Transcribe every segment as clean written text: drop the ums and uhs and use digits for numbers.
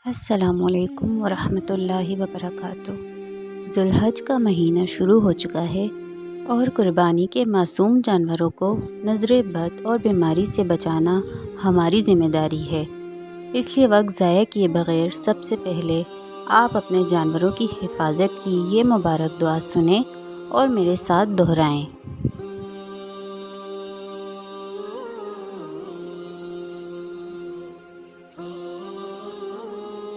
السلام علیکم ورحمۃ اللہ وبرکاتہ۔ ذوالحج کا مہینہ شروع ہو چکا ہے اور قربانی کے معصوم جانوروں کو نظر بد اور بیماری سے بچانا ہماری ذمہ داری ہے۔ اس لیے وقت ضائع کیے بغیر سب سے پہلے آپ اپنے جانوروں کی حفاظت کی یہ مبارک دعا سنیں اور میرے ساتھ دہرائیں۔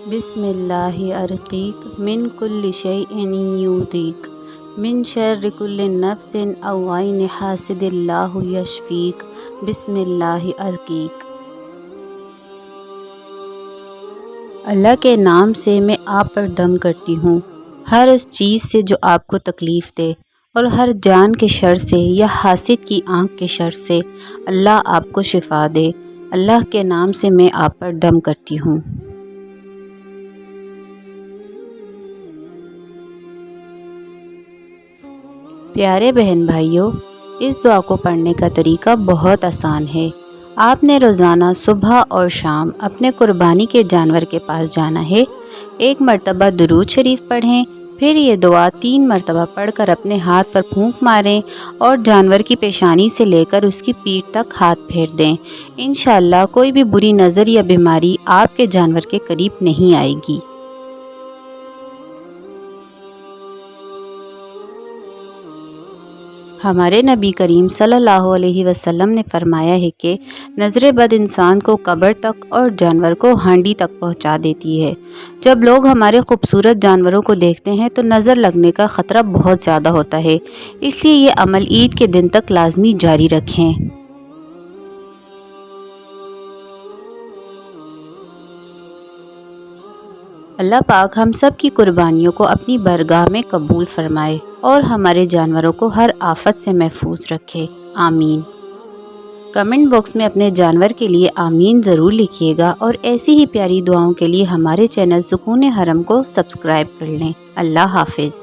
بسم اللہ ارقیک من کل شیء یؤذیک من شر کل نفس او عین حاسد اللہ یشفیک بسم اللہ ارقیک۔ اللہ کے نام سے میں آپ پر دم کرتی ہوں، ہر اس چیز سے جو آپ کو تکلیف دے اور ہر جان کے شر سے یا حاسد کی آنکھ کے شر سے اللہ آپ کو شفا دے۔ اللہ کے نام سے میں آپ پر دم کرتی ہوں۔ پیارے بہن بھائیوں، اس دعا کو پڑھنے کا طریقہ بہت آسان ہے۔ آپ نے روزانہ صبح اور شام اپنے قربانی کے جانور کے پاس جانا ہے، ایک مرتبہ درود شریف پڑھیں، پھر یہ دعا 3 مرتبہ پڑھ کر اپنے ہاتھ پر پھونک ماریں اور جانور کی پیشانی سے لے کر اس کی پیٹھ تک ہاتھ پھیر دیں۔ انشاءاللہ کوئی بھی بری نظر یا بیماری آپ کے جانور کے قریب نہیں آئے گی۔ ہمارے نبی کریم صلی اللہ علیہ وسلم نے فرمایا ہے کہ نظر بد انسان کو قبر تک اور جانور کو ہانڈی تک پہنچا دیتی ہے۔ جب لوگ ہمارے خوبصورت جانوروں کو دیکھتے ہیں تو نظر لگنے کا خطرہ بہت زیادہ ہوتا ہے، اس لیے یہ عمل عید کے دن تک لازمی جاری رکھیں۔ اللہ پاک ہم سب کی قربانیوں کو اپنی بارگاہ میں قبول فرمائے اور ہمارے جانوروں کو ہر آفت سے محفوظ رکھے، آمین۔ کمنٹ باکس میں اپنے جانور کے لیے آمین ضرور لکھیے گا اور ایسی ہی پیاری دعاؤں کے لیے ہمارے چینل سکون حرم کو سبسکرائب کر لیں۔ اللہ حافظ۔